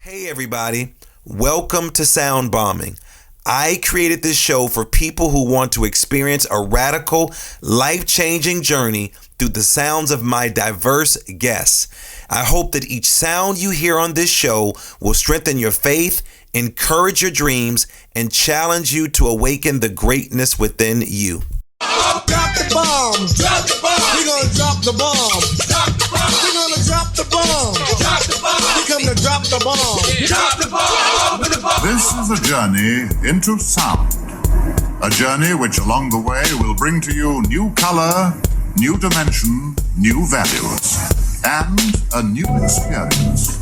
Hey everybody, welcome to Sound Bombing. I created this show for people who want to experience a radical, life-changing journey through the sounds of my diverse guests. I hope that each sound you hear on this show will strengthen your faith, encourage your dreams, and challenge you to awaken the greatness within you. Drop the bomb. Drop the bomb. We're gonna drop the bomb. Drop the bomb. We're gonna drop the bomb. Drop the bomb. We come to drop the bomb. Drop the bomb. This is a journey into sound. A journey which along the way will bring to you new color, new dimension, new values, and a new experience.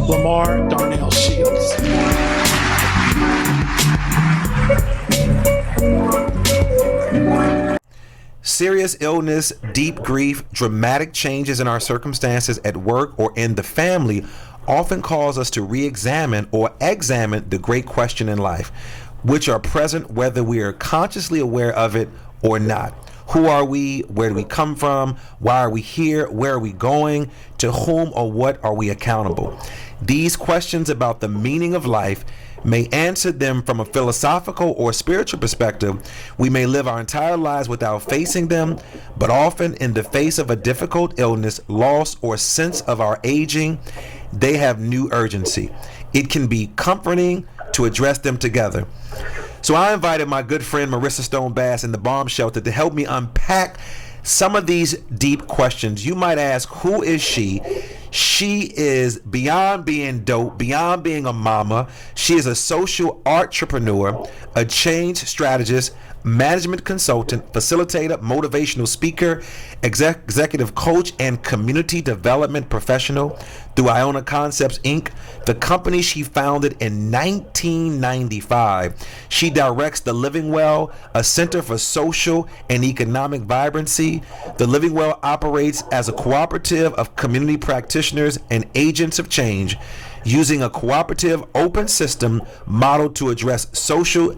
LaMarr, Darnell Shields. Serious illness, deep grief, dramatic changes in our circumstances at work or in the family often cause us to re-examine or examine the great question in life, which are present whether we are consciously aware of it or not. Who are we? Where do we come from? Why are we here? Where are we going? To whom or what are we accountable? These questions about the meaning of life may answer them from a philosophical or spiritual perspective. We may live our entire lives without facing them, but often in the face of a difficult illness, loss, or sense of our aging, they have new urgency. It can be comforting to address them together. So I invited my good friend Maurissa Stone Bass in the Bomb Shelter to help me unpack some of these deep questions. You might ask, who is she? She is beyond being dope, beyond being a mama. She is a social artrepreneur, a change strategist, management consultant, facilitator, motivational speaker, executive coach, and community development professional through Iona Concepts, Inc., the company she founded in 1995. She directs The Living Well, a center for social and economic vibrancy. The Living Well operates as a cooperative of community practitioners and agents of change, using a cooperative open system modeled to address social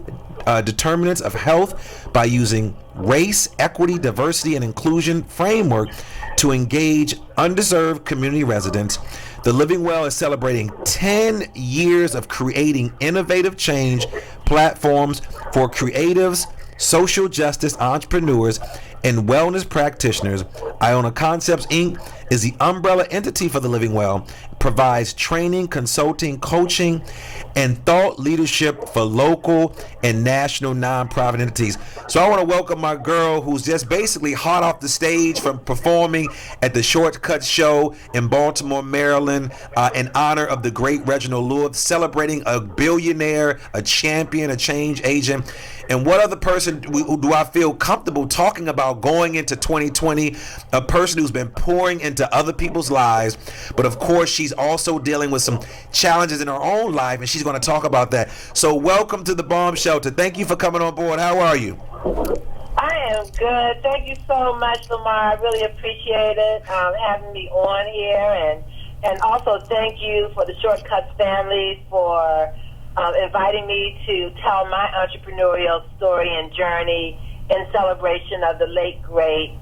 determinants of health by using race, equity, diversity, and inclusion framework to engage underserved community residents. The Living Well is celebrating 10 years of creating innovative change platforms for creatives, social justice entrepreneurs, and wellness practitioners. Iona Concepts, Inc. is the umbrella entity for The Living Well. It provides training, consulting, coaching, and thought leadership for local and national nonprofit entities. So I want to welcome my girl who's just basically hot off the stage from performing at the Shortcut Show in Baltimore, Maryland, in honor of the great Reginald Lewis, celebrating a billionaire, a champion, a change agent. And what other person do I feel comfortable talking about going into 2020? A person who's been pouring into other people's lives, but of course she's also dealing with some challenges in her own life, and she's going to talk about that. So welcome to the Bomb Shelter. Thank you for coming on board. How are you? I am good. Thank you so much, LaMarr. I really appreciate it having me on here, and also thank you for the Shortcuts family for inviting me to tell my entrepreneurial story and journey in celebration of the late, great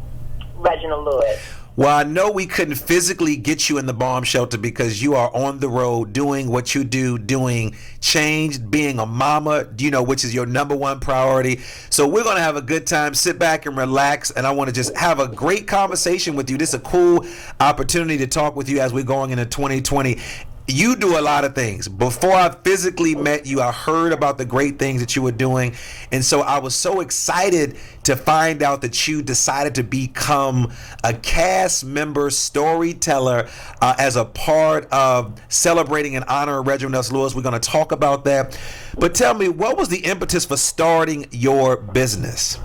Reginald Lewis. Well, I know we couldn't physically get you in the Bomb Shelter because you are on the road doing what you do, doing change, being a mama, which is your number one priority. So we're going to have a good time. Sit back and relax. And I want to just have a great conversation with you. This is a cool opportunity to talk with you as we're going into 2020. You do a lot of things. Before I physically met you, I heard about the great things that you were doing. And so I was so excited to find out that you decided to become a cast member storyteller as a part of celebrating in honor of Reginald Lewis. We're going to talk about that. But tell me, what was the impetus for starting your business?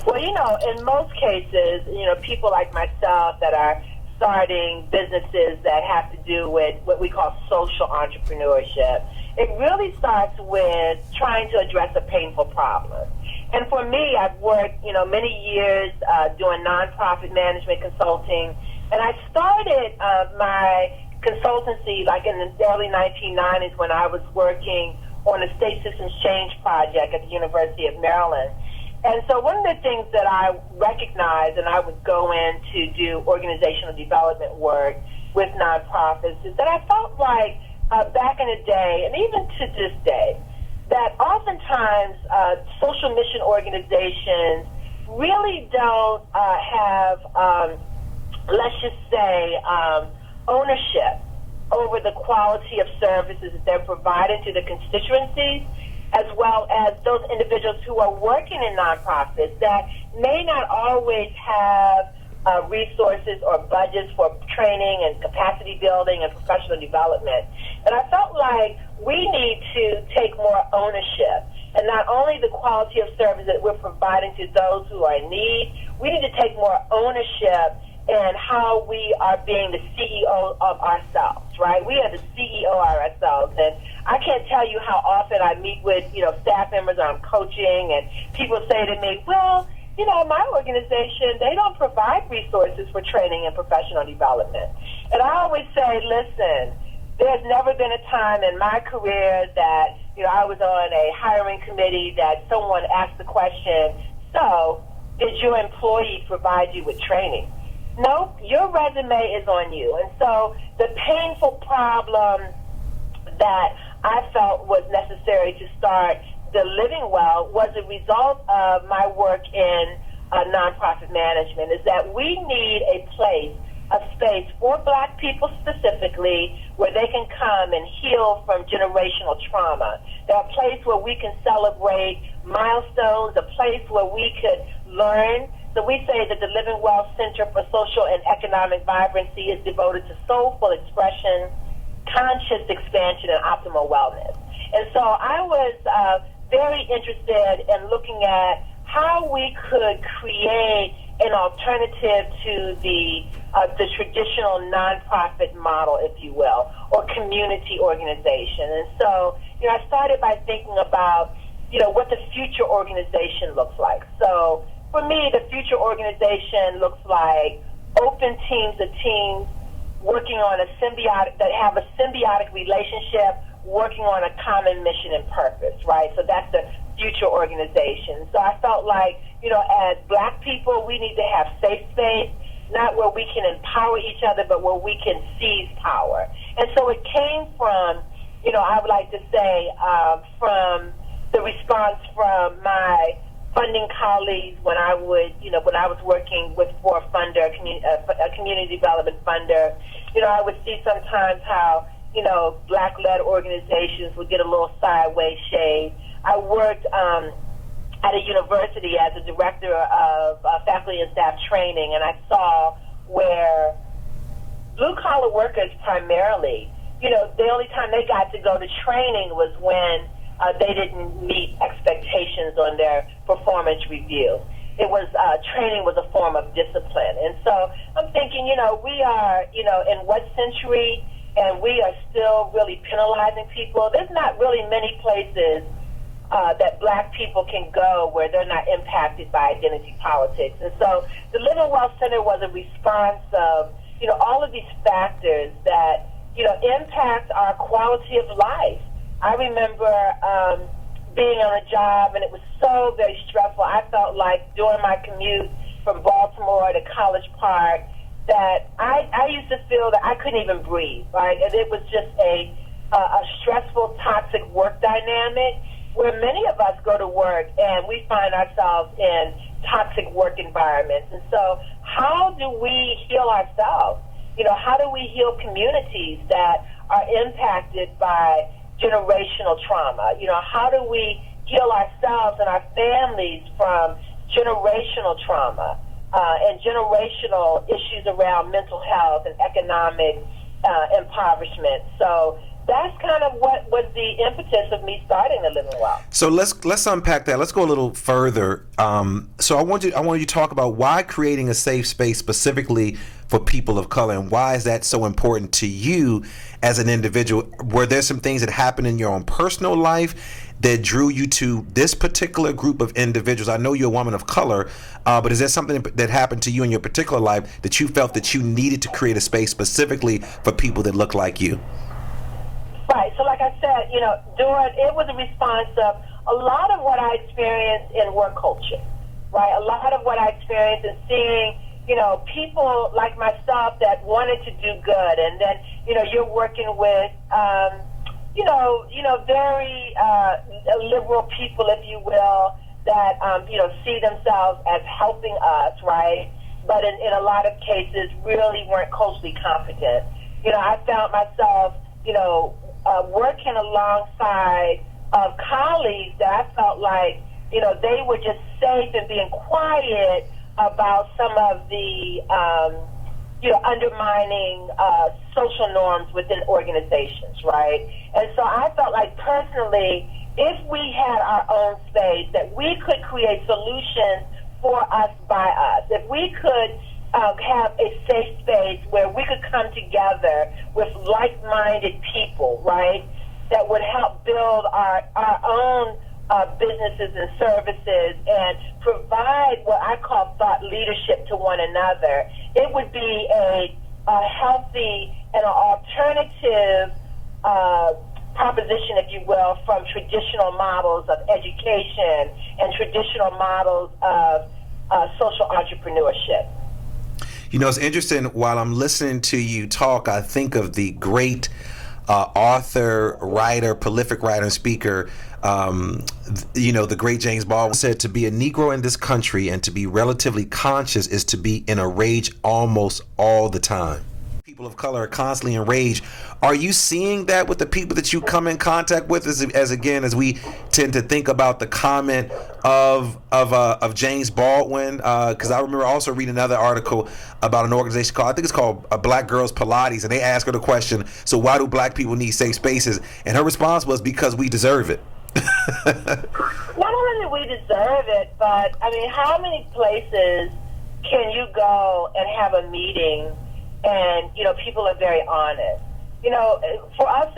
Well, in most cases, people like myself that are starting businesses that have to do with what we call social entrepreneurship. It really starts with trying to address a painful problem. And for me, I've worked, many years doing nonprofit management consulting. And I started my consultancy like in the early 1990s when I was working on a state systems change project at the University of Maryland. And so one of the things that I recognized, and I would go in to do organizational development work with nonprofits, is that I felt like back in the day, and even to this day, that oftentimes social mission organizations really don't have, let's just say, ownership over the quality of services that they're providing to the constituencies, as well as those individuals who are working in nonprofits that may not always have resources or budgets for training and capacity building and professional development. And I felt like we need to take more ownership, and not only the quality of service that we're providing to those who are in need, we need to take more ownership in how we are being the CEO of ourselves, right? We are the CEO of ourselves, and I can't tell you how often I meet with, staff members or I'm coaching, and people say to me, well, my organization, they don't provide resources for training and professional development. And I always say, listen, there's never been a time in my career that, I was on a hiring committee that someone asked the question, so did your employee provide you with training? No, your resume is on you. And so the painful problem that I felt was necessary to start the Living Well was a result of my work in nonprofit management, is that we need a place, a space for Black people specifically where they can come and heal from generational trauma. There are a place where we can celebrate milestones, a place where we could learn. So we say that the Living Well Center for Social and Economic Vibrancy is devoted to soulful expression, conscious expansion, and optimal wellness. And so I was very interested in looking at how we could create an alternative to the traditional nonprofit model, if you will, or community organization. And so, I started by thinking about, what the future organization looks like. So for me, the future organization looks like open teams of teams working on that have a symbiotic relationship, working on a common mission and purpose, right? So that's the future organization. So I felt like, as Black people, we need to have safe space, not where we can empower each other, but where we can seize power. And so it came from, I would like to say, from the response from my funding colleagues when I was working for a funder, a community development funder. I would see sometimes how, Black-led organizations would get a little sideways shade. I worked at a university as a director of faculty and staff training, and I saw where blue-collar workers primarily, the only time they got to go to training was when they didn't meet expectations on their performance review. It was training was a form of discipline. And so I'm thinking, we are, in what century, and we are still really penalizing people. There's not really many places that Black people can go where they're not impacted by identity politics. And so the Living Well Center was a response of, all of these factors that, impact our quality of life. I remember being on a job, and it was so very stressful. I felt like during my commute from Baltimore to College Park that I used to feel that I couldn't even breathe, right? And it was just a stressful, toxic work dynamic where many of us go to work and we find ourselves in toxic work environments. And so how do we heal ourselves? How do we heal communities that are impacted by generational trauma? How do we heal ourselves and our families from generational trauma and generational issues around mental health and economic impoverishment? So that's kind of what was the impetus of me starting the Living Well. So let's unpack that. Let's go a little further. So I want you to talk about why creating a safe space specifically for people of color, and why is that so important to you as an individual? Were there some things that happened in your own personal life that drew you to this particular group of individuals? I know you're a woman of color, but is there something that happened to you in your particular life that you felt that you needed to create a space specifically for people that look like you? Right. So like I said, it was a response of a lot of what I experienced in work culture, right? A lot of what I experienced in seeing, people like myself that wanted to do good. And then, you're working with, very liberal people, if you will, that, see themselves as helping us, right? But in a lot of cases really weren't culturally competent. I found myself, working alongside of colleagues that I felt like, they were just safe and being quiet about some of the, undermining social norms within organizations, right? And so I felt like personally, if we had our own space, that we could create solutions for us by us. If we could have a safe space where we could come together with like-minded people, right, that would help build our own businesses and services and provide what I call thought leadership to one another, it would be a healthy and an alternative proposition, if you will, from traditional models of education and traditional models of social entrepreneurship. It's interesting. While I'm listening to you talk, I think of the great author, writer, prolific writer and speaker, the great James Baldwin said, to be a Negro in this country and to be relatively conscious is to be in a rage almost all the time. People of color are constantly enraged. Are you seeing that with the people that you come in contact with, as we tend to think about the comment of James Baldwin? Because I remember also reading another article about an organization I think it's called Black Girls Pilates, and they asked her the question, so why do black people need safe spaces? And her response was, because we deserve it. Not only do we deserve it, but how many places can you go and have a meeting and people are very honest? For us,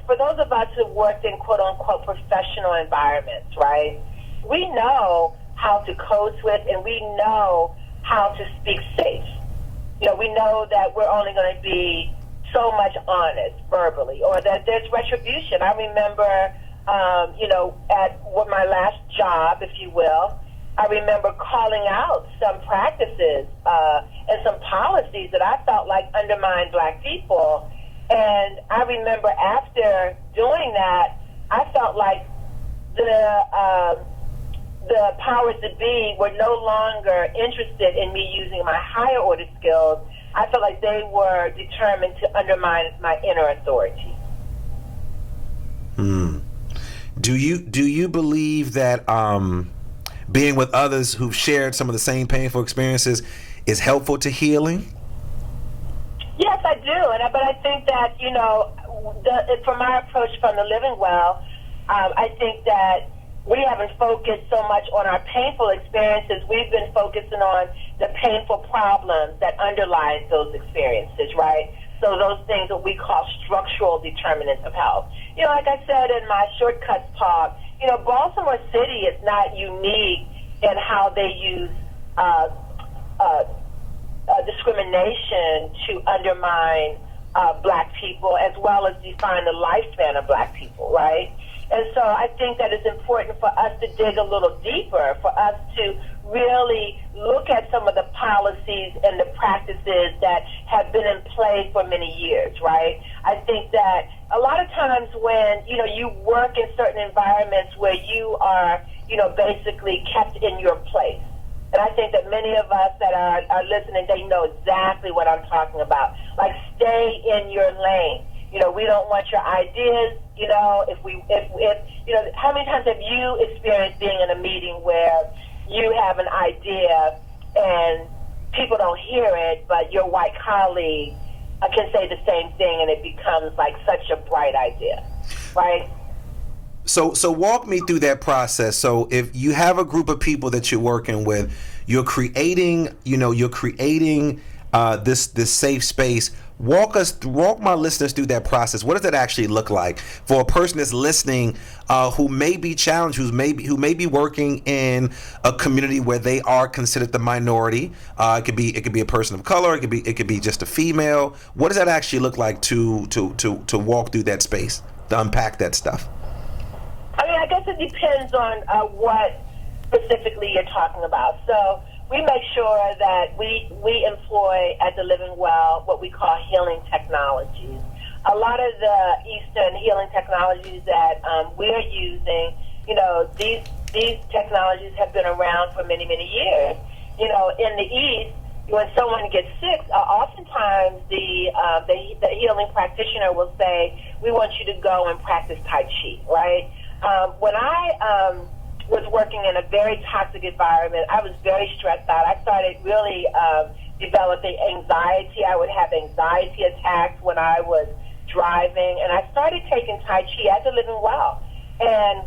for those of us who worked in quote unquote professional environments, right? We know how to code switch and we know how to speak safe. We know that we're only going to be so much honest verbally, or that there's retribution. I remember, at my last job, if you will, I remember calling out some practices and some policies that I felt like undermined black people. And I remember after doing that, I felt like the powers that be were no longer interested in me using my higher order skills. I felt like they were determined to undermine my inner authority. Do you believe that being with others who've shared some of the same painful experiences is helpful to healing? Yes, I do. But I think that, from my approach from the Living Well, I think that we haven't focused so much on our painful experiences. We've been focusing on the painful problems that underlie those experiences, right? So those things that we call structural determinants of health. Like I said in my shortcuts talk, Baltimore City is not unique in how they use discrimination to undermine black people, as well as define the lifespan of black people, right? And so I think that it's important for us to dig a little deeper, for us to really look at some of the policies and the practices that have been in play for many years, right? I think that a lot of times when, you work in certain environments where you are, basically kept in your place. And I think that many of us that are listening, they know exactly what I'm talking about. Like, stay in your lane. We don't want your ideas, how many times have you experienced being in a meeting where you have an idea and people don't hear it, but your white colleague can say the same thing, and it becomes like such a bright idea, right? So walk me through that process. So if you have a group of people that you're working with, you're creating this safe space. Walk my listeners through that process. What does that actually look like for a person that's listening, who may be challenged, who may be working in a community where they are considered the minority? It could be a person of color. It could be just a female. What does that actually look like to walk through that space, to unpack that stuff? I mean, I guess it depends on what specifically you're talking about. So we make sure that we employ at the Living Well what we call healing technologies. A lot of the Eastern healing technologies that we're using, these technologies have been around for many, many years. In the East, when someone gets sick, oftentimes the healing practitioner will say, "We want you to go and practice Tai Chi," right? When I was working in a very toxic environment, I was very stressed out. I started really developing anxiety. I would have anxiety attacks when I was driving, and I started taking Tai Chi at the Living Well. And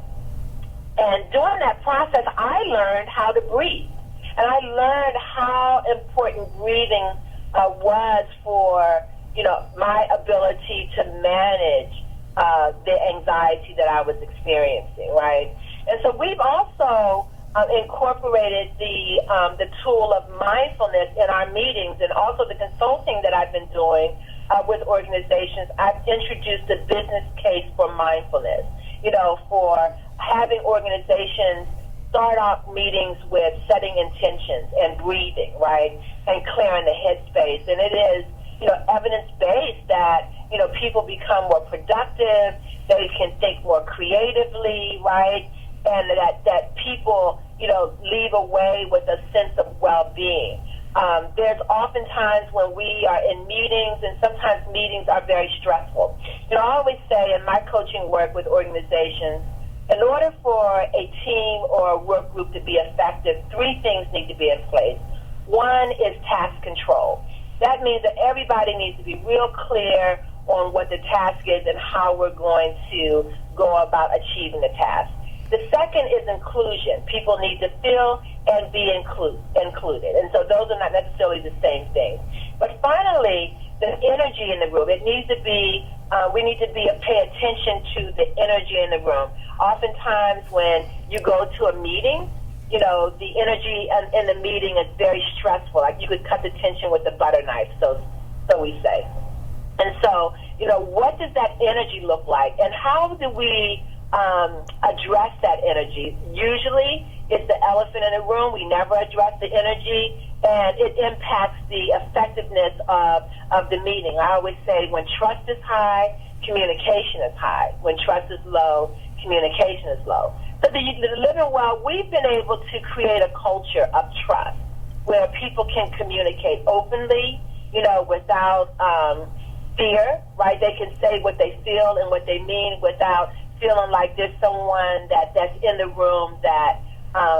during that process, I learned how to breathe. And I learned how important breathing was for, my ability to manage the anxiety that I was experiencing, right? And so we've also incorporated the tool of mindfulness in our meetings, and also the consulting that I've been doing with organizations. I've introduced the business case for mindfulness, for having organizations start off meetings with setting intentions and breathing, right, and clearing the headspace. And it is, evidence-based that, people become more productive, they can think more creatively, right, and that people, leave away with a sense of well-being. There's oftentimes when we are in meetings, and sometimes meetings are very stressful. I always say in my coaching work with organizations, in order for a team or a work group to be effective, three things need to be in place. One is task control. That means that everybody needs to be real clear on what the task is and how we're going to go about achieving the task. The second is inclusion. People need to feel and be included. And so those are not necessarily the same thing. But finally, the energy in the room. It needs to be, we need to pay attention to the energy in the room. Oftentimes when you go to a meeting, the energy in the meeting is very stressful. Like you could cut the tension with a butter knife, so we say. And so, what does that energy look like? And how do we address that energy? Usually it's the elephant in the room. We never address the energy, and it impacts the effectiveness of the meeting. I always say when trust is high, communication is high. When trust is low, communication is low. So the Living Well, we've been able to create a culture of trust where people can communicate openly, without fear, right? They can say what they feel and what they mean without feeling like there's someone that's in the room that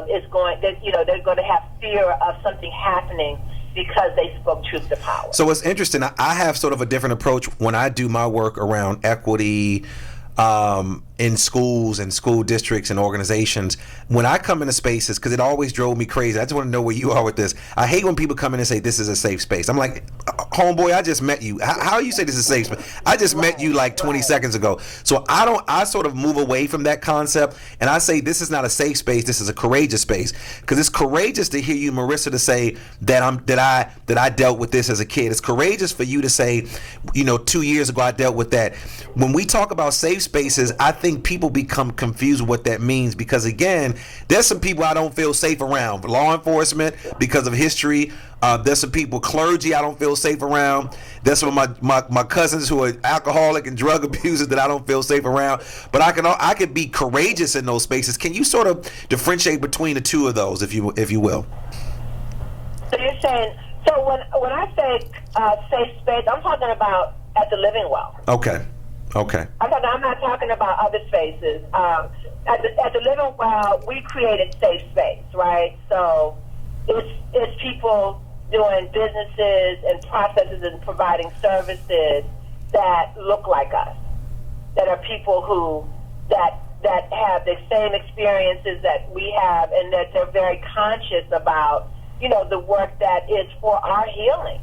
they're going to have fear of something happening because they spoke truth to power. So it's interesting. I have sort of a different approach when I do my work around equity in schools and school districts and organizations. When I come into spaces, because it always drove me crazy, I just want to know where you are with this. I hate when people come in and say this is a safe space. I'm like, homeboy, I just met you. How you say this is a safe space? I just met you like 20 seconds ago. So I sort of move away from that concept, and I say this is not a safe space. This is a courageous space, because it's courageous to hear you, Maurissa, to say that I dealt with this as a kid. It's courageous for you to say, 2 years ago I dealt with that. When we talk about safe spaces, I think people become confused with what that means, because again, there's some people I don't feel safe around. Law enforcement, because of history. There's some people, clergy, I don't feel safe around. There's some of my cousins who are alcoholic and drug abusers that I don't feel safe around. But I can be courageous in those spaces. Can you sort of differentiate between the two of those, if you will? So you're saying, when I say safe space, I'm talking about at the Living Well. Okay. I'm not talking about other spaces. At the Living Well, we created safe space, right? So it's people doing businesses and processes and providing services that look like us, that are people who that have the same experiences that we have, and that they're very conscious about, the work that is for our healing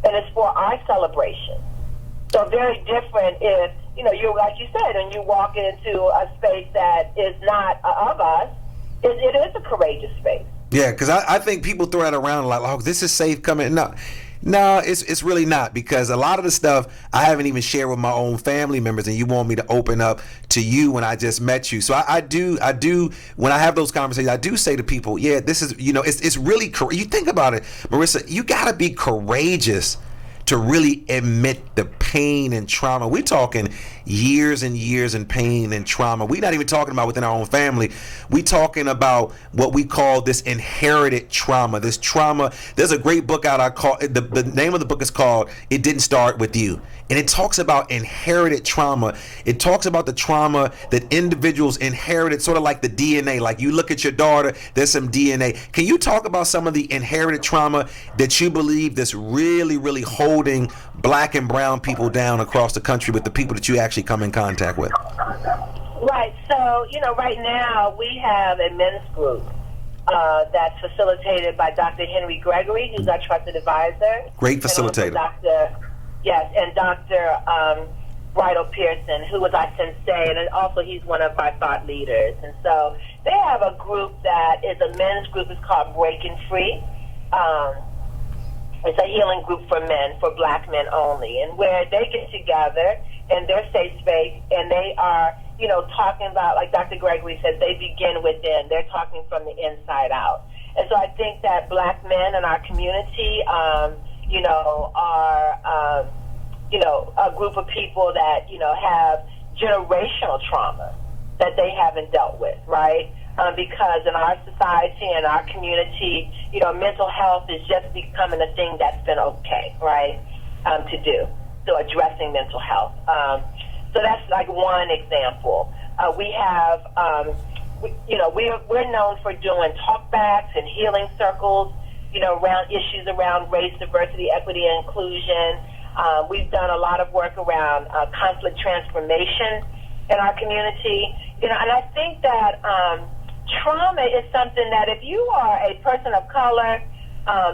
and it's for our celebration. So very different if, you like you said, when you walk into a space that is not of us, it is a courageous space. Yeah, because I think people throw that around like, oh, this is safe coming. No, it's really not, because a lot of the stuff I haven't even shared with my own family members, and you want me to open up to you when I just met you. So I do when I have those conversations, I do say to people, yeah, this is, it's really, you think about it, Maurissa, you got to be courageous to really admit the pain and trauma. We're talking years and years in pain and trauma. We're not even talking about within our own family. We're talking about what we call this inherited trauma. This trauma, there's a great book out, I call it, the name of the book is called It Didn't Start With You. And it talks about inherited trauma. It talks about the trauma that individuals inherited, sort of like the DNA. Like you look at your daughter, there's some DNA. Can you talk about some of the inherited trauma that you believe that's really, really holding black and brown people down across the country with the people that you actually come in contact with? Right. So, right now we have a men's group that's facilitated by Dr. Henry Gregory, who's our trusted advisor. Great facilitator. And Dr. Bridal Pearson, who was our sensei, and also he's one of our thought leaders. And so they have a group that is a men's group. It's called Breaking Free. It's a healing group for men, for black men only, and where they get together in their safe space, and they are, talking about, like Dr. Gregory says, they begin within. They're talking from the inside out. And so I think that black men in our community, are, a group of people that, have generational trauma that they haven't dealt with, right? Because in our society and our community, mental health is just becoming a thing that's been okay, right, to do. So addressing mental health. So that's like one example. We have, we're known for doing talkbacks and healing circles, around issues around race, diversity, equity, and inclusion. We've done a lot of work around conflict transformation in our community. And I think that trauma is something that if you are a person of color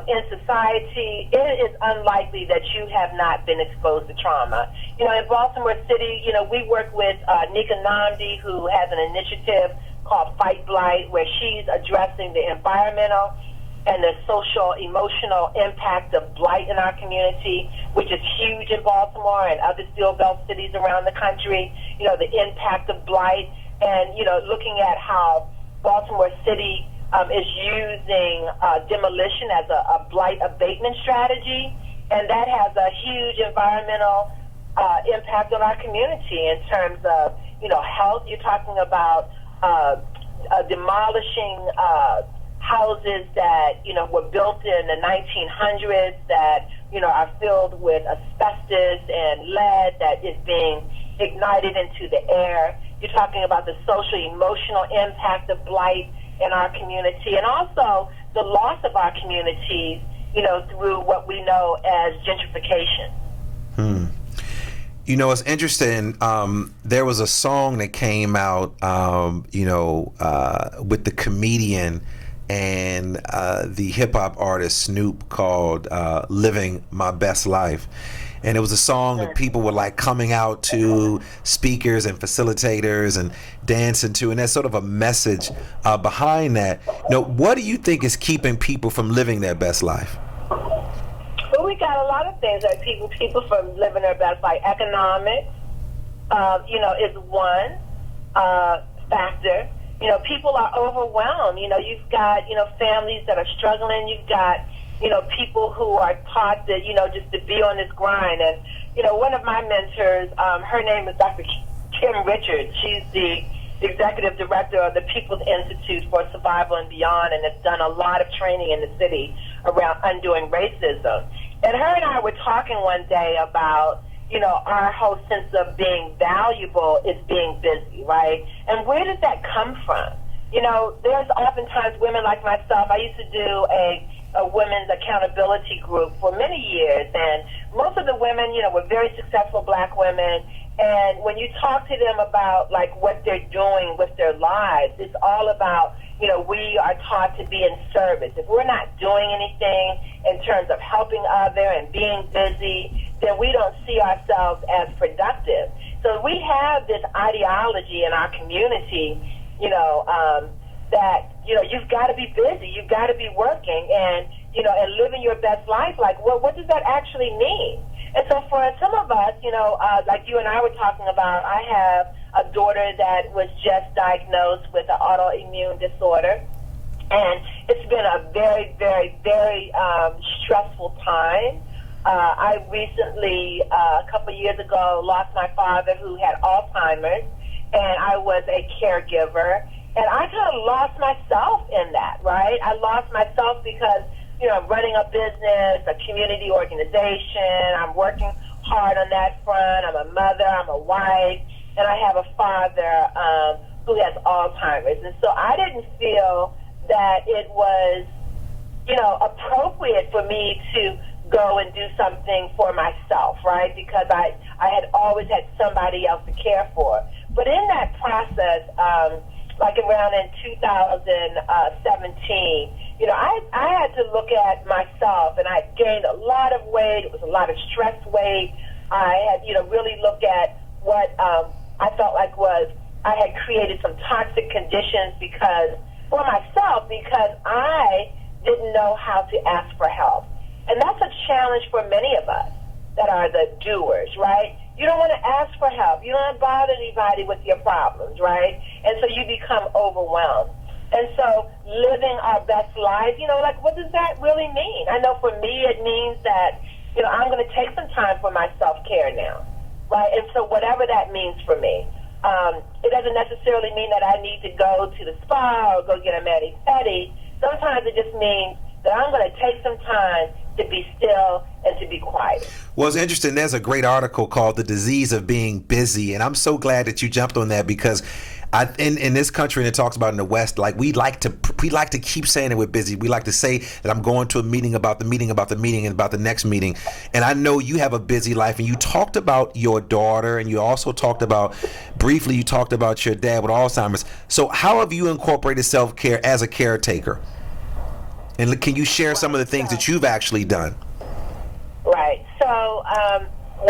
in society, it is unlikely that you have not been exposed to trauma. In Baltimore City, we work with Nika Namdi, who has an initiative called Fight Blight, where she's addressing the environmental and the social, emotional impact of blight in our community, which is huge in Baltimore and other Steel Belt cities around the country, the impact of blight, and, looking at how Baltimore City is using demolition as a blight abatement strategy, and that has a huge environmental impact on our community in terms of, health. You're talking about demolishing houses that, were built in the 1900s that, are filled with asbestos and lead that is being ignited into the air. You're talking about the social, emotional impact of blight in our community, and also the loss of our communities, through what we know as gentrification. It's interesting. There was a song that came out, with the comedian and the hip hop artist Snoop called "Living My Best Life." And it was a song that people were like coming out to, speakers and facilitators, and dancing to. And there's sort of a message behind that. What do you think is keeping people from living their best life? Well, we got a lot of things that people from living their best life. Economics, is one factor. People are overwhelmed. You've got, families that are struggling. You've got, people who are taught that, just to be on this grind. And, one of my mentors, her name is Dr. Kim Richards. She's the executive director of the People's Institute for Survival and Beyond, and has done a lot of training in the city around undoing racism. And her and I were talking one day about, our whole sense of being valuable is being busy, right? And where does that come from? There's oftentimes women like myself. I used to do a a women's accountability group for many years, and most of the women, were very successful black women. And when you talk to them about like what they're doing with their lives, it's all about, we are taught to be in service. If we're not doing anything in terms of helping other and being busy, then we don't see ourselves as productive. So we have this ideology in our community, that, you've got to be busy, you've got to be working and, and living your best life. Like, well, what does that actually mean? And so for some of us, like you and I were talking about, I have a daughter that was just diagnosed with an autoimmune disorder. And it's been a very, very, very stressful time. I recently, a couple years ago, lost my father who had Alzheimer's, and I was a caregiver. And I kind of lost myself in that, right? I lost myself because, I'm running a business, a community organization. I'm working hard on that front. I'm a mother. I'm a wife. And I have a father who has Alzheimer's. And so I didn't feel that it was, appropriate for me to go and do something for myself, right? Because I had always had somebody else to care for. But in that process, like around in 2017, I had to look at myself, and I gained a lot of weight. It was a lot of stress weight. I had, really looked at what I felt like was I had created some toxic conditions for myself because I didn't know how to ask for help. And that's a challenge for many of us that are the doers, right? You don't want to ask for help. You don't want to bother anybody with your problems, right? And so you become overwhelmed. And so living our best life, like what does that really mean? I know for me it means that, I'm going to take some time for my self-care now, right? And so whatever that means for me. It doesn't necessarily mean that I need to go to the spa or go get a mani-pedi. Sometimes it just means that I'm going to take some time to be still and to be quiet. Well, it's interesting. There's a great article called "The Disease of Being Busy," and I'm so glad that you jumped on that because in this country, and it talks about in the West, like we like to keep saying that we're busy. We like to say that I'm going to a meeting about the meeting about the meeting and about the next meeting. And I know you have a busy life, and you talked about your daughter, and you also talked about briefly your dad with Alzheimer's. So how have you incorporated self-care as a caretaker? And can you share some of the things that you've actually done? Right. So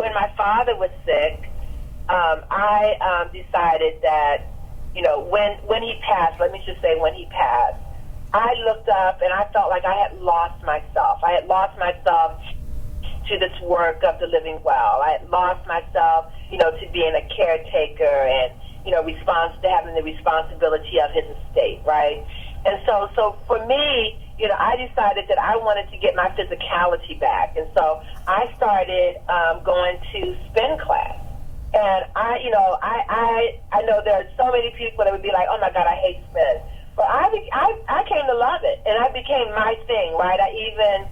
when my father was sick, I decided that, when he passed, let me just say when he passed, I looked up and I felt like I had lost myself. I had lost myself to this work of the living well. I had lost myself, to being a caretaker and, having the responsibility of his estate, right? And so for me, I decided that I wanted to get my physicality back. And so I started going to spin class. And I know there are so many people that would be like, oh my God, I hate spin. But I came to love it, and it became my thing, right? I even,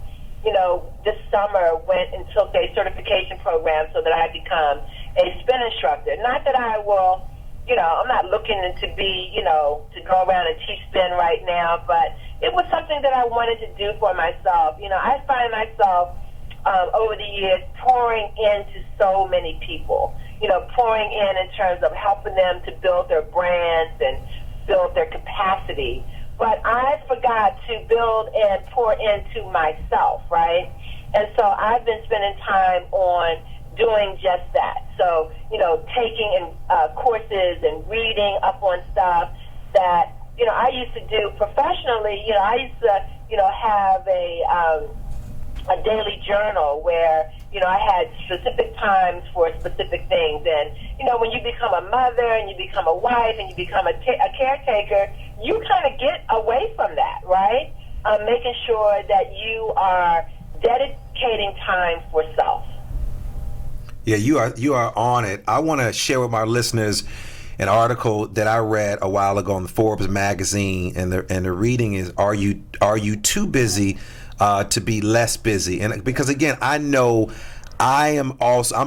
this summer went and took a certification program so that I become a spin instructor. Not that I will, I'm not looking to be, to go around and teach spin right now, but it was something that I wanted to do for myself. I find myself over the years pouring into so many people, pouring in terms of helping them to build their brands and build their capacity. But I forgot to build and pour into myself, right? And so I've been spending time on doing just that. So, taking courses and reading up on stuff that, I used to do professionally. I used to, have a daily journal where, I had specific times for specific things. And, when you become a mother and you become a wife and you become a caretaker, you kind of get away from that, right? Making sure that you are dedicating time for self. Yeah, you are on it. I want to share with my listeners an article that I read a while ago in the Forbes magazine, and the reading is "Are you too busy to be less busy?" And because again, I know I'm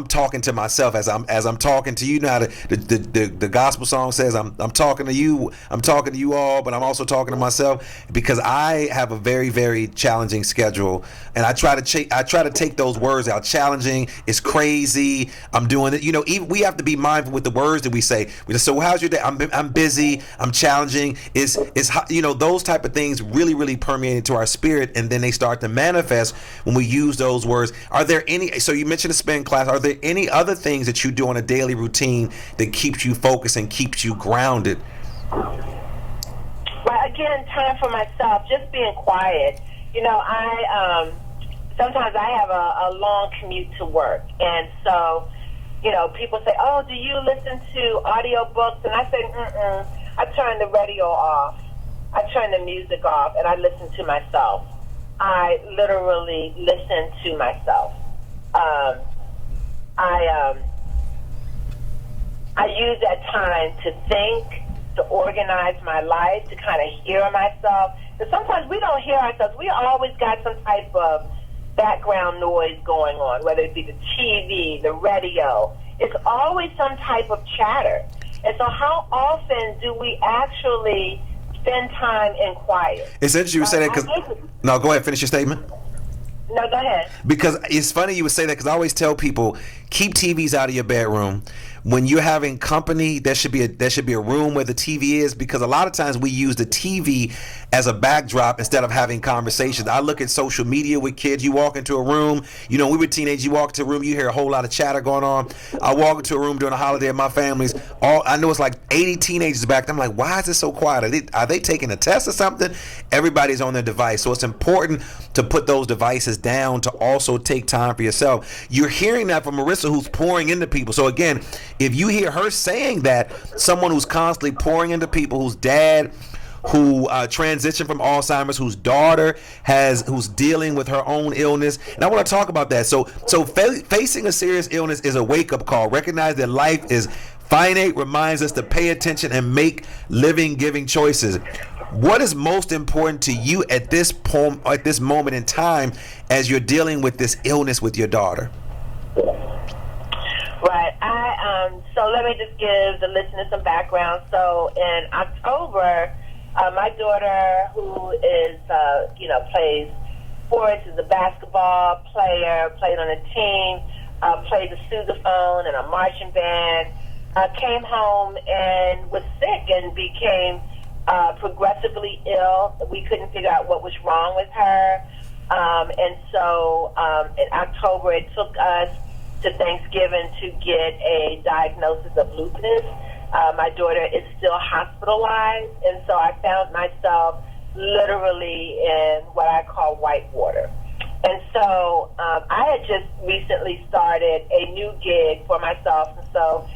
talking to myself as I'm talking to you now. The gospel song says I'm talking to you, I'm talking to you all, but I'm also talking to myself because I have a very, very challenging schedule, and I try to take those words out. Challenging is crazy. I'm doing it. Even we have to be mindful with the words that we say. So how's your day? I'm busy. I'm challenging. Is those type of things really, really permeate into our spirit, and then they start to manifest when we use those words. Are there any? So you mentioned the spin class. Are there any other things that you do on a daily routine that keeps you focused and keeps you grounded? Well, again, time for myself, just being quiet. I sometimes I have a long commute to work, and so people say, "Oh, do you listen to audiobooks?" And I say, I turn the radio off, I turn the music off, and I listen to myself. I literally listen to myself. I use that time to think, to organize my life, to kind of hear myself. Because sometimes we don't hear ourselves. We always got some type of background noise going on, whether it be the TV, the radio. It's always some type of chatter. And so how often do we actually spend time in quiet? It's interesting you would say that because... No, go ahead. Finish your statement. No, go ahead. Because it's funny you would say that because I always tell people, keep TVs out of your bedroom. When you're having company, there should be a room where the TV is, because a lot of times we use the TV as a backdrop instead of having conversations. I look at social media with kids. You walk into a room, we were teenagers, you walk into a room, you hear a whole lot of chatter going on. I walk into a room during a holiday at my family's, I know it's like 80 teenagers back there. I'm like, why is it so quiet? Are they taking a test or something? Everybody's on their device. So it's important to put those devices down, to also take time for yourself. You're hearing that from Maurissa, who's pouring into people. So again, if you hear her saying that, someone who's constantly pouring into people, whose dad who transitioned from Alzheimer's, whose daughter who's dealing with her own illness, and I want to talk about that. So facing a serious illness is a wake-up call. Recognize that life is finite, reminds us to pay attention and make living, giving choices. What is most important to you at this moment in time as you're dealing with this illness with your daughter? Right. So let me just give the listeners some background. So in October, my daughter, who is, plays sports, is a basketball player, played on a team, played the sousaphone and a marching band, came home and was sick and became progressively ill. We couldn't figure out what was wrong with her. And so in October, it took us to Thanksgiving to get a diagnosis of lupus. My daughter is still hospitalized, and so I found myself literally in what I call white water. And so I had just recently started a new gig for myself, and so,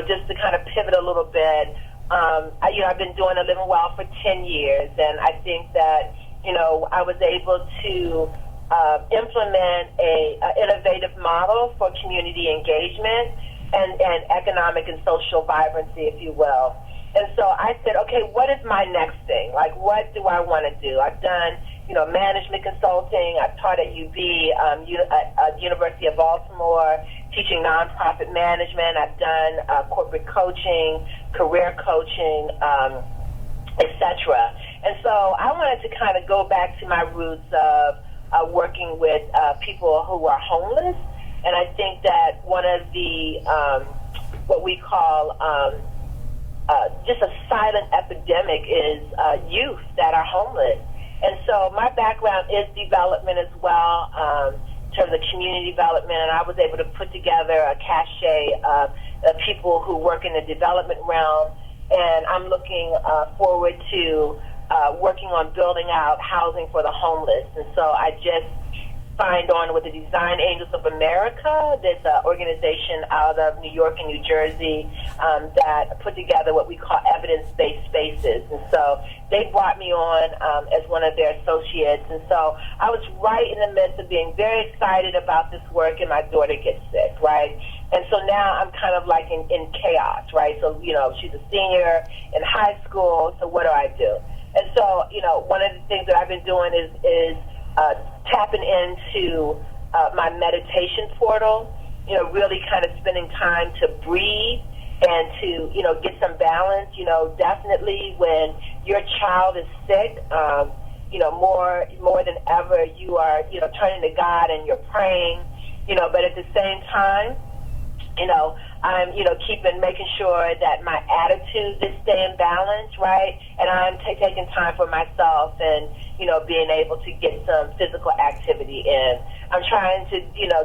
just to kind of pivot a little bit, I've been doing A Living Well for 10 years, and I think that, I was able to implement a innovative model for community engagement and economic and social vibrancy, if you will. And so I said, okay, what is my next thing? Like, what do I want to do? I've done, management consulting. I've taught at UB, University of Baltimore, teaching nonprofit management. I've done corporate coaching, career coaching, etc. And so I wanted to kind of go back to my roots of working with people who are homeless. And I think that one of the, what we call just a silent epidemic is youth that are homeless. And so my background is development as well, in terms of community development, and I was able to put together a cachet of people who work in the development realm, and I'm looking forward to working on building out housing for the homeless. And so I just signed on with the Design Angels of America. There's an organization out of New York and New Jersey that put together what we call evidence-based spaces. And so they brought me on as one of their associates. And so I was right in the midst of being very excited about this work, and my daughter gets sick, right? And so now I'm kind of like in chaos, right? So, she's a senior in high school, so what do I do? And so, one of the things that I've been doing is tapping into my meditation portal. really kind of spending time to breathe and to, get some balance. Definitely when your child is sick, more than ever, you are, turning to God and you're praying, but at the same time, I'm, making sure that my attitude is staying balanced, right? And I'm taking time for myself and, being able to get some physical activity in. I'm trying to,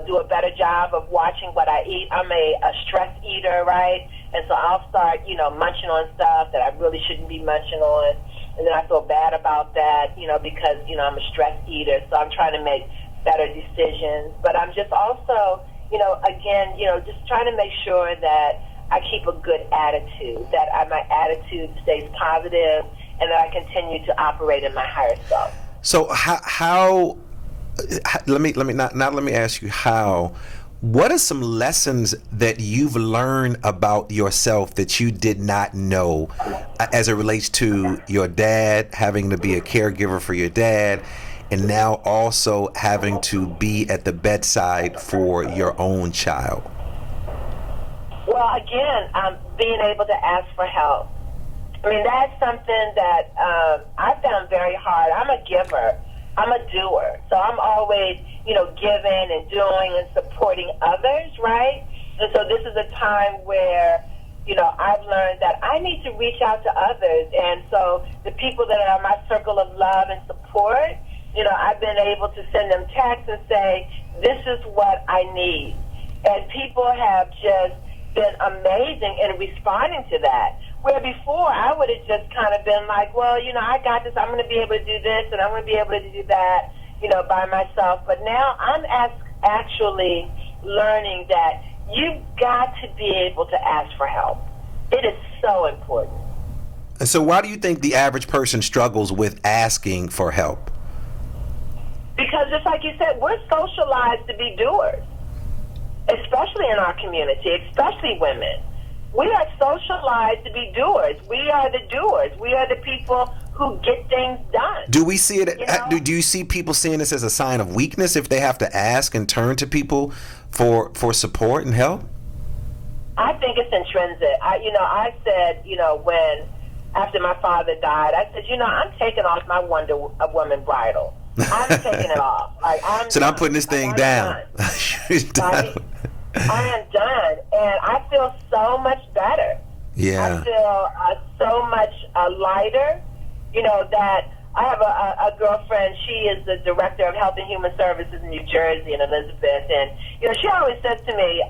do a better job of watching what I eat. I'm a stress eater, right? And so I'll start, munching on stuff that I really shouldn't be munching on. And then I feel bad about that, because, I'm a stress eater. So I'm trying to make better decisions. But I'm just also, again, just trying to make sure that I keep a good attitude, that my attitude stays positive, and that I continue to operate in my higher self. So how let me ask you how. What are some lessons that you've learned about yourself that you did not know as it relates to your dad, having to be a caregiver for your dad, and now also having to be at the bedside for your own child? Well, again, being able to ask for help. I mean, that's something that I found very hard. I'm a giver. I'm a doer. So I'm always, giving and doing and supporting others, right? And so this is a time where, I've learned that I need to reach out to others. And so the people that are in my circle of love and support, I've been able to send them texts and say, this is what I need. And people have just been amazing in responding to that. Where before I would have just kind of been like, well, I got this. I'm going to be able to do this and I'm going to be able to do that, by myself. But now I'm actually learning that you've got to be able to ask for help. It is so important. And so why do you think the average person struggles with asking for help? Because just like you said, we're socialized to be doers, especially in our community, especially women. We are socialized to be doers. We are the doers. We are the people who get things done. Do we see it? Do you see people seeing this as a sign of weakness if they have to ask and turn to people for support and help? I think it's intrinsic. I said, when after my father died, I said, I'm taking off my Wonder Woman bridle. I'm taking it off. I'm putting this thing down. Done. I am done, and I feel so much better. Yeah. I feel so much lighter. That I have a girlfriend. She is the director of Health and Human Services in New Jersey, in Elizabeth, and she always says to me,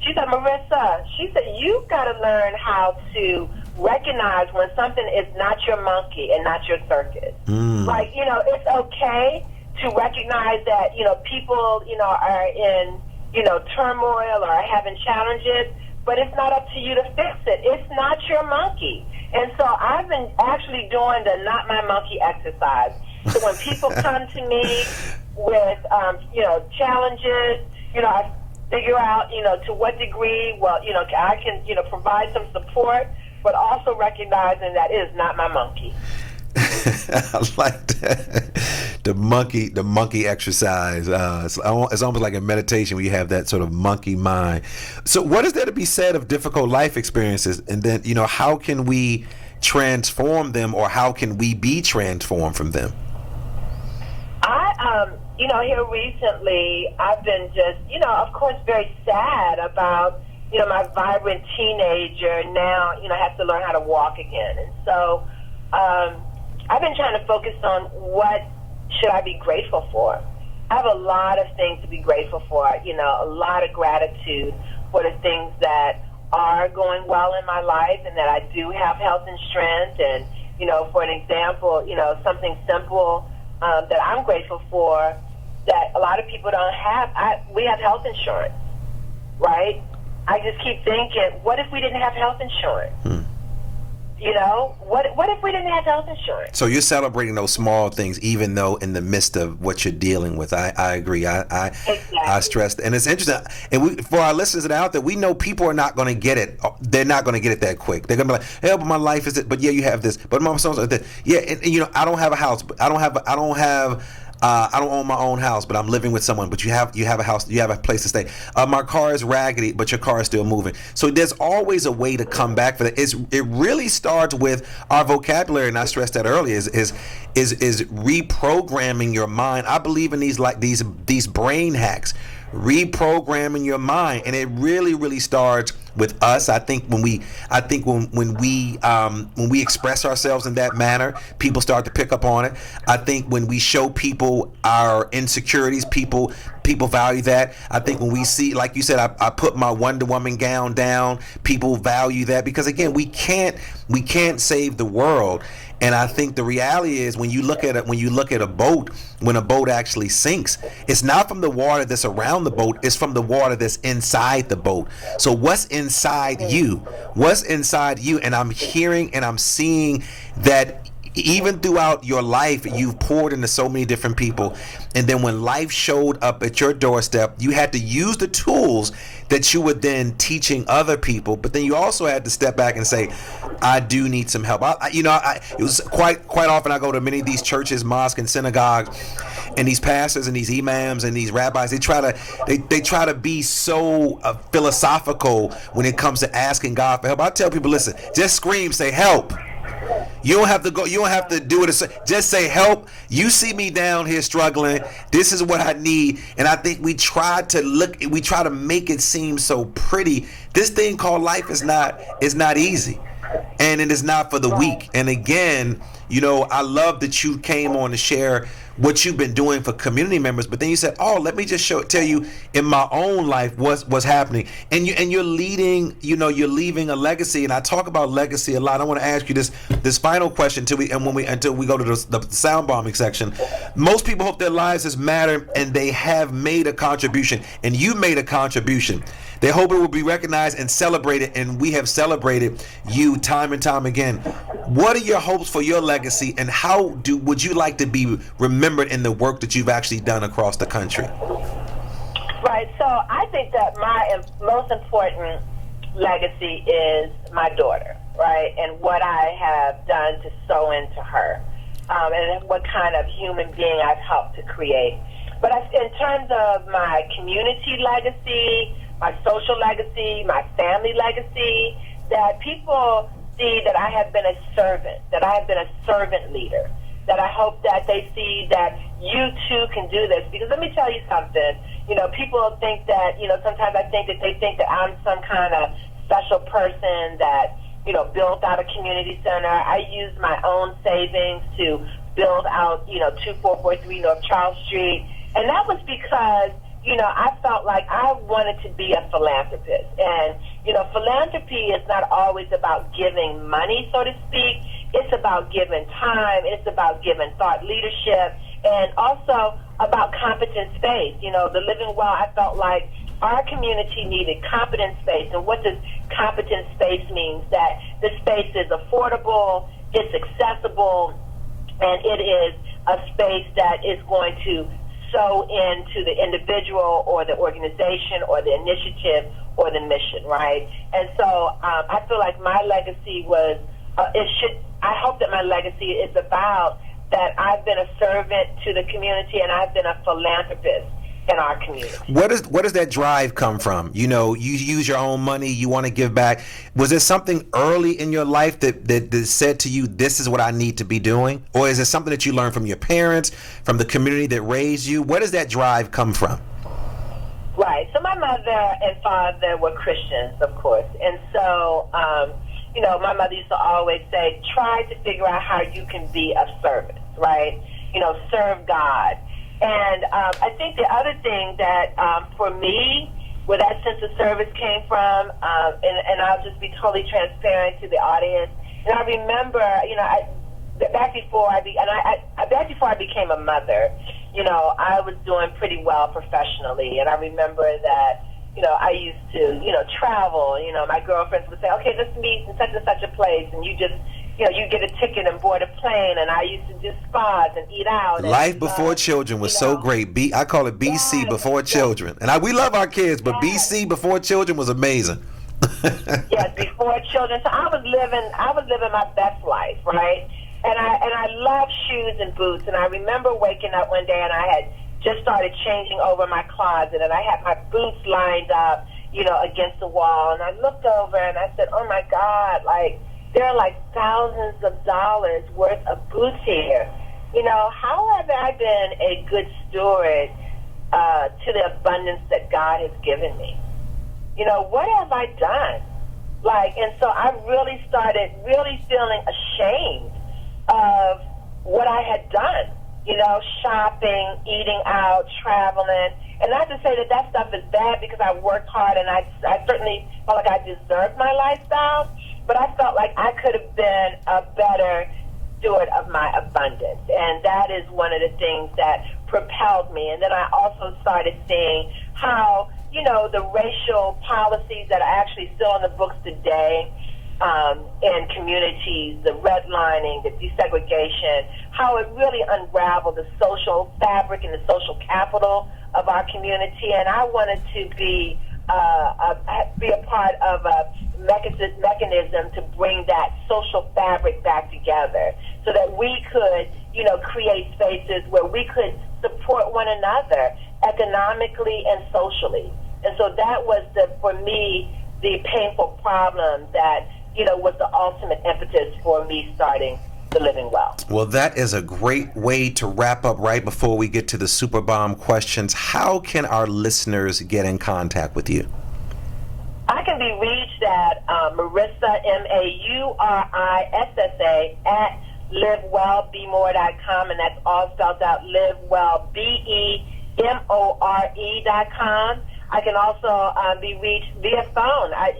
she said, Maurissa, she said, you've got to learn how to recognize when something is not your monkey and not your circus. Like, it's okay to recognize that, people, are in, turmoil or are having challenges, but it's not up to you to fix it. It's not your monkey. And so I've been actually doing the not my monkey exercise. So when people come to me with, challenges, I figure out, to what degree, I can, provide some support, but also recognizing that it is not my monkey. I like that. The monkey exercise. It's almost like a meditation where you have that sort of monkey mind. So what is there to be said of difficult life experiences? And then, how can we transform them, or how can we be transformed from them? Here recently, I've been just, of course, very sad about, my vibrant teenager now, has to learn how to walk again. And so, I've been trying to focus on what should I be grateful for. I have a lot of things to be grateful for, a lot of gratitude for the things that are going well in my life and that I do have health and strength. And, for an example, something simple that I'm grateful for that a lot of people don't have. We have health insurance, right? I just keep thinking, what if we didn't have health insurance? What if we didn't have health insurance? So you're celebrating those small things, even though in the midst of what you're dealing with. I agree. Exactly. I stressed, and it's interesting. And for our listeners that are out there, we know people are not going to get it. They're not going to get it that quick. They're going to be like, "Hey, but my life is it." But yeah, you have this. But my son's this. Yeah, and I don't have a house. I don't have I don't own my own house, but I'm living with someone. But you have a house, you have a place to stay. My car is raggedy, but your car is still moving. So there's always a way to come back for that. It really starts with our vocabulary, and I stressed that earlier. Is reprogramming your mind. I believe in these brain hacks, reprogramming your mind, and it really starts with us. I think when we express ourselves in that manner, people start to pick up on it. I think when we show people our insecurities, people value that. I think when we see, like you said, I put my Wonder Woman gown down, people value that, because again, we can't save the world. And I think the reality is when you look at a boat, when a boat actually sinks, it's not from the water that's around the boat, it's from the water that's inside the boat. So what's inside you? What's inside you? And I'm hearing and I'm seeing that even throughout your life, you've poured into so many different people. And then when life showed up at your doorstep, you had to use the tools that you were then teaching other people. But then you also had to step back and say, I do need some help. It was quite often I go to many of these churches, mosques, and synagogues, and these pastors and these imams and these rabbis, they try to be so philosophical when it comes to asking God for help. I tell people, listen, just scream, say help. You don't have to go. You don't have to do it. Just say help. You see me down here struggling. This is what I need. And I think we try to make it seem so pretty. This thing called life is not easy, and it is not for the weak. And again, I love that you came on to share what you've been doing for community members, but then you said, "Oh, let me just tell you in my own life what's happening." And you're leading, you're leaving a legacy. And I talk about legacy a lot. I want to ask you this final question until we go to the sound bombing section. Most people hope their lives has mattered and they have made a contribution, and you made a contribution. They hope it will be recognized and celebrated, and we have celebrated you time and time again. What are your hopes for your legacy, and how would you like to be remembered in the work that you've actually done across the country? Right. So I think that my most important legacy is my daughter, right, and what I have done to sow into her, and what kind of human being I've helped to create. But in terms of my community legacy, my social legacy, my family legacy, that people see that I have been a servant, that I have been a servant leader, that I hope that they see that you too can do this. Because let me tell you something, people think that, sometimes I think that they think that I'm some kind of special person that, built out a community center. I used my own savings to build out, 2443 North Charles Street. And that was because, I felt like I wanted to be a philanthropist. And, philanthropy is not always about giving money, so to speak. It's about giving time. It's about giving thought leadership, and also about competent space. The Living Well, I felt like our community needed competent space. And what does competent space mean? That the space is affordable, it's accessible, and it is a space that is going to sow into the individual or the organization or the initiative or the mission, right? And so I feel like my legacy was, I hope that my legacy is about that I've been a servant to the community and I've been a philanthropist in our community. Where does that drive come from? You use your own money, you want to give back. Was there something early in your life that said to you, this is what I need to be doing? Or is it something that you learned from your parents, from the community that raised you? Where does that drive come from? Right. So my mother and father were Christians, of course. And so, my mother used to always say, try to figure out how you can be of service, right? Serve God. And I think the other thing that for me, where that sense of service came from, and I'll just be totally transparent to the audience. And I remember, back before I became a mother, I was doing pretty well professionally, and I remember that. I used to, travel. My girlfriends would say, okay, let's meet in such and such a place, and you just, you get a ticket and board a plane, and I used to do spas and eat out. Life before children was so great. I call it BC, before children. And we love our kids, but BC before children was amazing. Yes, before children. So I was living my best life, right? I love shoes and boots. And I remember waking up one day and I had just started changing over my closet, and I had my boots lined up, against the wall. And I looked over and I said, "Oh my God, like there are like thousands of dollars worth of boots here. How have I been a good steward to the abundance that God has given me? What have I done?" And so I really started feeling ashamed of what I had done, shopping, eating out, traveling. And not to say that stuff is bad, because I worked hard and I certainly felt like I deserved my lifestyle, but I felt like I could have been a better steward of my abundance. And that is one of the things that propelled me. And then I also started seeing how, the racial policies that are actually still in the books today, in communities, the redlining, the desegregation, how it really unraveled the social fabric and the social capital of our community. And I wanted to be a part of a mechanism to bring that social fabric back together, so that we could, create spaces where we could support one another economically and socially. And so that was for me, the painful problem that, was the ultimate impetus for me starting the Living Well. Well, that is a great way to wrap up right before we get to the Super Bomb questions. How can our listeners get in contact with you? I can be reached at Maurissa, Maurissa, at livewellbemore.com, and that's all spelled out, livewellbemore.com. I can also be reached via phone. I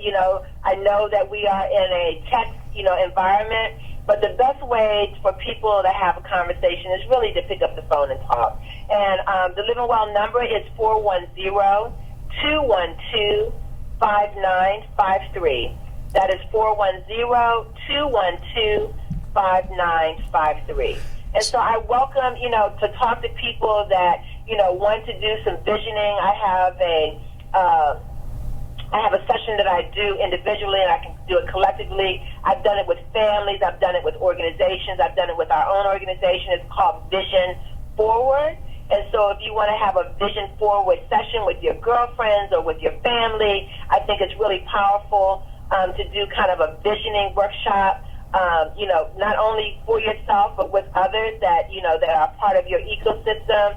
know that we are in a text, environment, but the best way for people to have a conversation is really to pick up the phone and talk. And the Living Well number is 410-212-5953. That is 410-212-5953. And so I welcome, to talk to people that, want to do some visioning. I have a session that I do individually, and I can do it collectively. I've done it with families. I've done it with organizations. I've done it with our own organization. It's called Vision Forward. And so if you want to have a Vision Forward session with your girlfriends or with your family, I think it's really powerful to do kind of a visioning workshop, not only for yourself, but with others that, that are part of your ecosystem.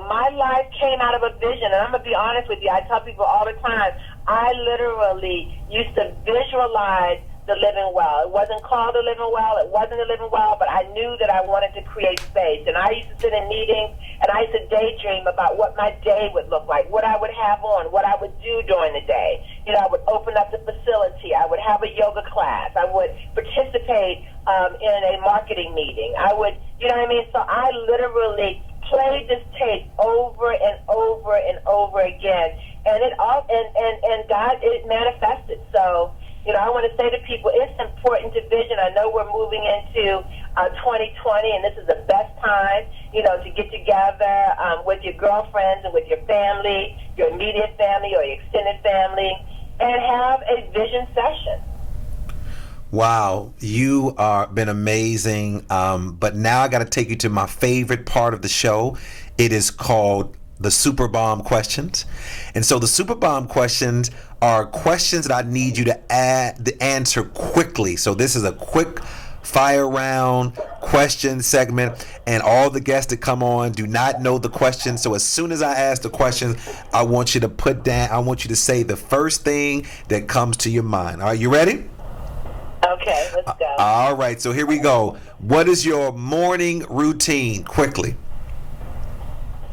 My life came out of a vision, and I'm going to be honest with you. I tell people all the time, I literally used to visualize the Living Well. It wasn't called the Living Well. It wasn't the Living Well, but I knew that I wanted to create space. And I used to sit in meetings, and I used to daydream about what my day would look like, what I would have on, what I would do during the day. I would open up the facility. I would have a yoga class. I would participate in a marketing meeting. I would, So I literally played this tape over and over and over again, and and God, it manifested. So, I want to say to people, it's important to vision. I know we're moving into 2020, and this is the best time, to get together with your girlfriends and with your family, your immediate family or your extended family, and have a vision session. Wow, you are been amazing. But now I got to take you to my favorite part of the show. It is called the Super Bomb questions. And so the Super Bomb questions are questions that I need you to answer quickly. So this is a quick fire round question segment, and all the guests that come on do not know the question. So as soon as I ask the questions, I want you to I want you to say the first thing that comes to your mind. Are you ready? Okay, let's go. All right, so here we go. What is your morning routine? Quickly.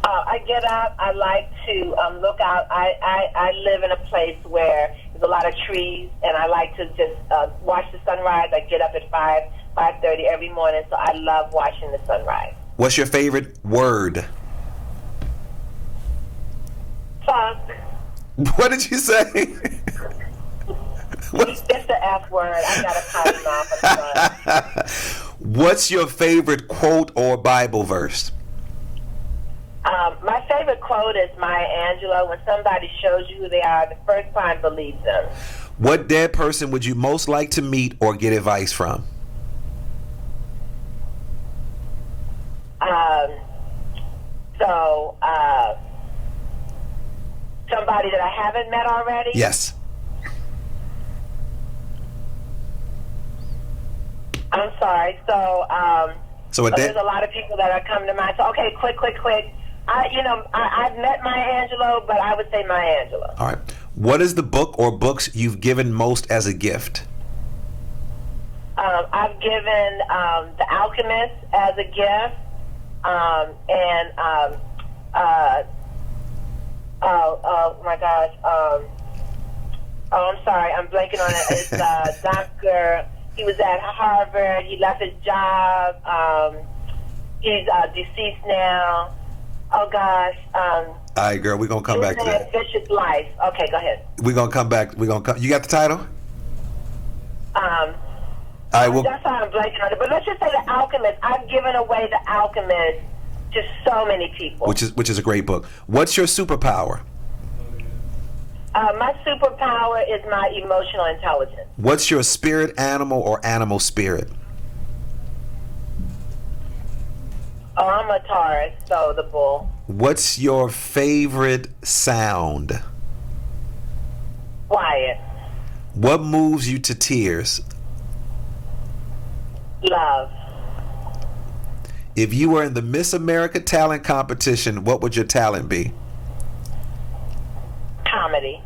I get up. I like to look out. I live in a place where there's a lot of trees, and I like to just watch the sunrise. I get up at 5:30 every morning, so I love watching the sunrise. What's your favorite word? Fuck. What did you say? It's the F word. I got to cut him off. I'm sorry. What's your favorite quote or Bible verse? My favorite quote is Maya Angelou: when somebody shows you who they are, the first time, believe them. What dead person would you most like to meet or get advice from? So, somebody that I haven't met already? Yes. I'm sorry. So, there's a lot of people that are coming to mind. So, okay, quick. I've met Maya Angelou, but I would say Maya Angelou. All right. What is the book or books you've given most as a gift? I've given The Alchemist as a gift, oh my gosh, I'm sorry, I'm blanking on it. It's Dr. He was at Harvard. He left his job. He's deceased now. Oh gosh. All right, girl, we're gonna come back to that. Vicious Life. Okay, go ahead. We're gonna come back. You got the title? All right, well, that's how I'm blanking on it. But let's just say The Alchemist. I've given away The Alchemist to so many people. Which is a great book. What's your superpower? My superpower is my emotional intelligence. What's your spirit animal or animal spirit? Oh, I'm a Taurus, so the bull. What's your favorite sound? Quiet. What moves you to tears? Love. If you were in the Miss America talent competition, what would your talent be? Comedy.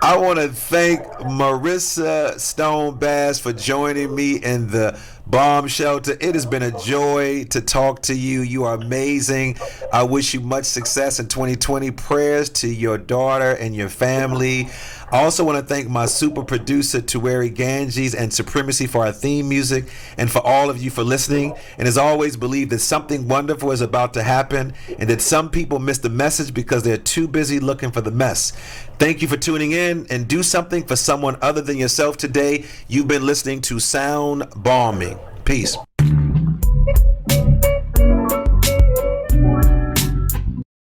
I want to thank Maurissa Stone Bass for joining me in the bomb shelter. It has been a joy to talk to you. You are amazing. I wish you much success in 2020. Prayers to your daughter and your family. I also want to thank my super producer, Tuweri Ganges, and Supremacy for our theme music, and for all of you for listening. And as always, believe that something wonderful is about to happen, and that some people miss the message because they're too busy looking for the mess. Thank you for tuning in, and do something for someone other than yourself today. You've been listening to Sound Bombing. Peace.